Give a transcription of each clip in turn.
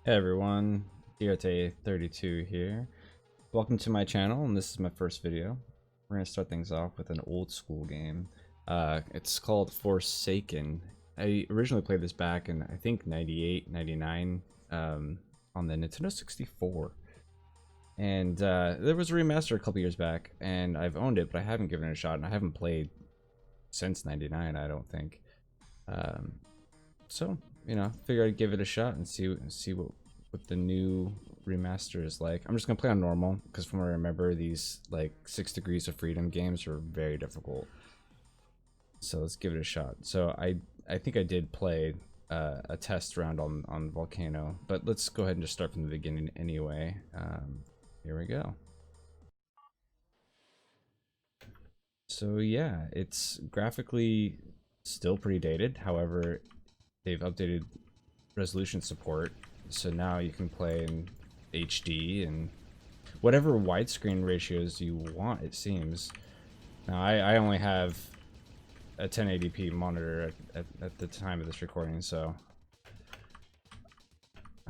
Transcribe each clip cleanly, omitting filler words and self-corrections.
Hey everyone, DRT32 here. Welcome to my channel, and this is my first video. We're gonna start things off with an old school game. It's called Forsaken. I originally played this back in, I think, 98, 99, on the Nintendo 64. And there was a remaster a couple years back, and I've owned it, but I haven't given it a shot, and I haven't played since 99, I don't think. So, figure I'd give it a shot and see what the new remaster is like. I'm just gonna play on normal because from what I remember, these like 6 Degrees of Freedom games are very difficult. So let's give it a shot. So I think I did play a test round on Volcano, but let's go ahead and just start from the beginning anyway. Here we go. So yeah, it's graphically still pretty dated. However, they've updated resolution support, so now you can play in HD and whatever widescreen ratios you want, it seems. Now I only have a 1080p monitor at the time of this recording, so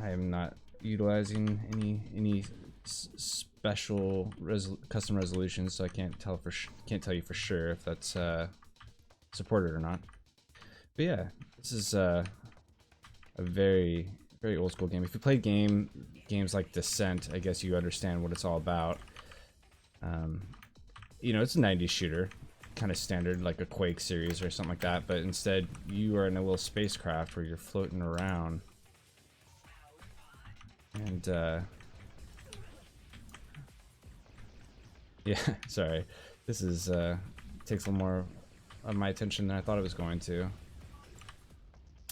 I am not utilizing any special custom resolutions, so I can't tell you for sure if that's supported or not. But yeah, this is a very old school game. If you play games like Descent, I guess you understand what it's all about. It's a 90s shooter, kind of standard, like a Quake series or something like that, but instead you are in a little spacecraft where you're floating around. And yeah, sorry. This is takes a little more of my attention than I thought it was going to.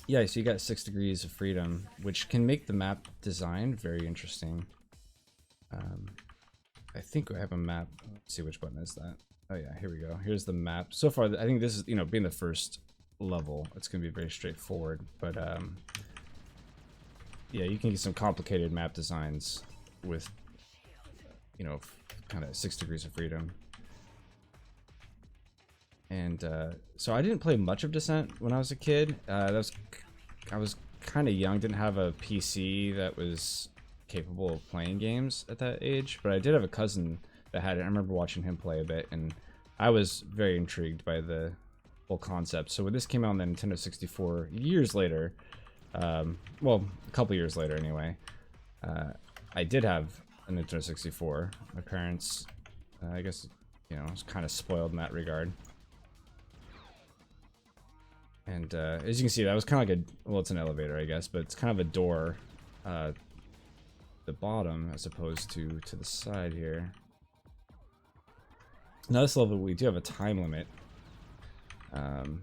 Yeah, so you got 6 Degrees of Freedom, which can make the map design very interesting. I think I have a map. Let's see, which button is that? Oh yeah, here we go. Here's the map. So far, I think this is, being the first level, it's going to be very straightforward. But yeah, you can get some complicated map designs with, kind of 6 Degrees of Freedom. And so I didn't play much of Descent when I was a kid. I was kind of young, didn't have a PC that was capable of playing games at that age, but I did have a cousin that had it. I remember watching him play a bit, and I was very intrigued by the whole concept. So when this came out on the Nintendo 64 years later, well, a couple years later anyway, I did have a Nintendo 64. My parents, I guess, was kind of spoiled in that regard. And as you can see, that was kind of like well, it's an elevator, I guess, but it's kind of a door, the bottom as opposed to the side here. Now this level, we do have a time limit. And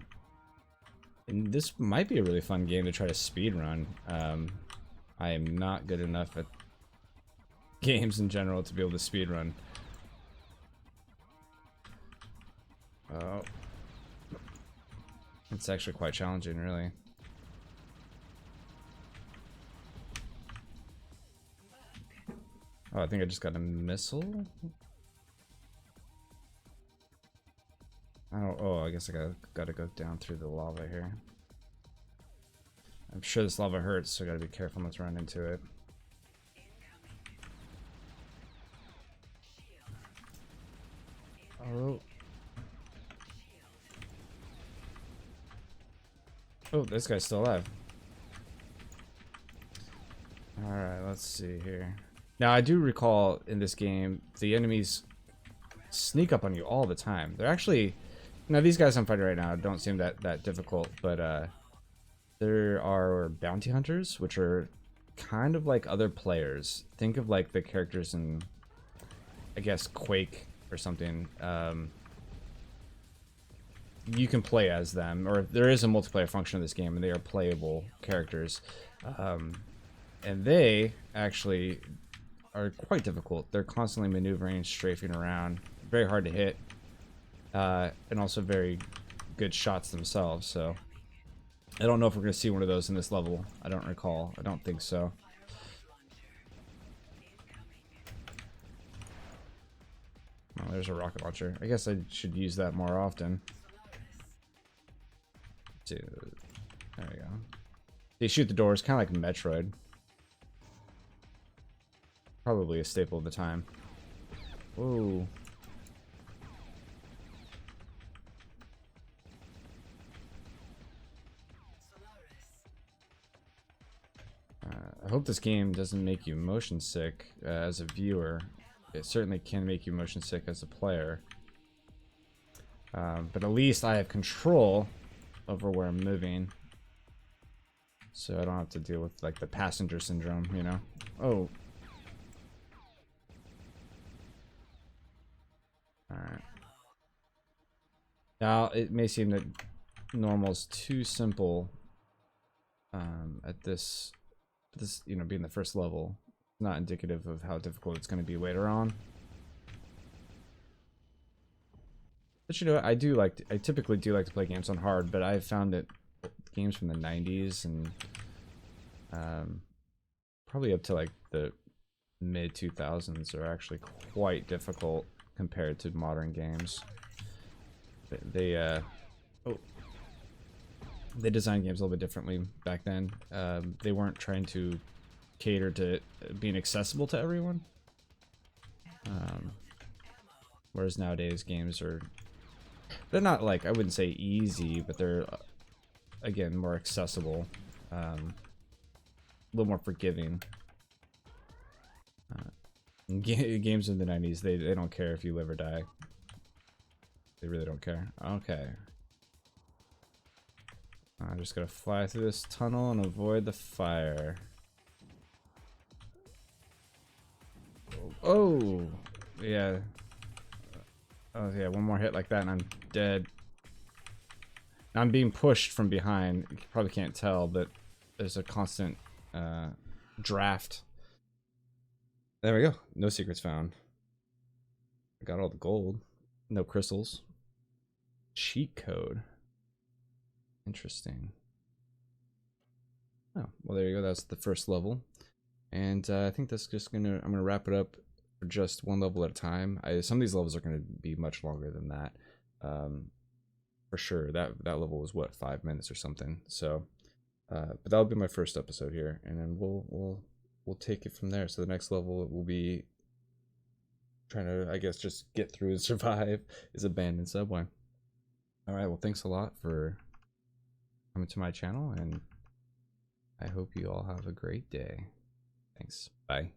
this might be a really fun game to try to speed run. I am not good enough at games in general to be able to speed run. Oh. It's actually quite challenging, really. Oh, I think I just got a missile? Oh, I guess I gotta go down through the lava here. I'm sure this lava hurts, so I gotta be careful not to run into it. Oh. Oh, this guy's still alive. Alright, let's see here. Now, I do recall in this game, the enemies sneak up on you all the time. They're actually... Now, these guys I'm fighting right now don't seem that difficult, but there are bounty hunters, which are kind of like other players. Think of like the characters in, I guess, Quake or something. You can play as them, or there is a multiplayer function in this game, and they are playable characters. And they actually are quite difficult. They're constantly maneuvering, strafing around, very hard to hit, and also very good shots themselves. So I don't know if we're going to see one of those in this level. I don't recall. I don't think so. Oh, there's a rocket launcher. I guess I should use that more often. Dude. There we go. They shoot the doors, kind of like Metroid. Probably a staple of the time. Whoa. I hope this game doesn't make you motion sick as a viewer. It certainly can make you motion sick as a player. But at least I have control over where I'm moving. So I don't have to deal with like the passenger syndrome, you know? Oh. Alright. Now, it may seem that normal's too simple at this, you know, being the first level. Not indicative of how difficult it's going to be later on. But you know what, I typically do like to play games on hard, but I've found that games from the 90s and probably up to like the mid 2000s are actually quite difficult compared to modern games. They designed games a little bit differently back then. They weren't trying to cater to being accessible to everyone. Whereas nowadays games they're not like, I wouldn't say easy, but they're again more accessible, a little more forgiving. Games in the 90s, they don't care if you live or die. They really don't care. Okay. I'm just gonna fly through this tunnel and avoid the fire. Oh! Yeah. Oh yeah, one more hit like that and I'm dead. Now I'm being pushed from behind. You probably can't tell, but there's a constant draft. There we go. No secrets found. I got all the gold. No crystals. Cheat code. Interesting. Oh, well there you go. That's the first level. And I think that's just I'm gonna wrap it up for just one level at a time. Some of these levels are gonna be much longer than that. For sure. That level was what, 5 minutes or something. So but that'll be my first episode here, and then we'll take it from there. So the next level will be trying to, I guess, just get through and survive is abandoned subway. All right, well, thanks a lot for coming to my channel, and I hope you all have a great day. Thanks. Bye.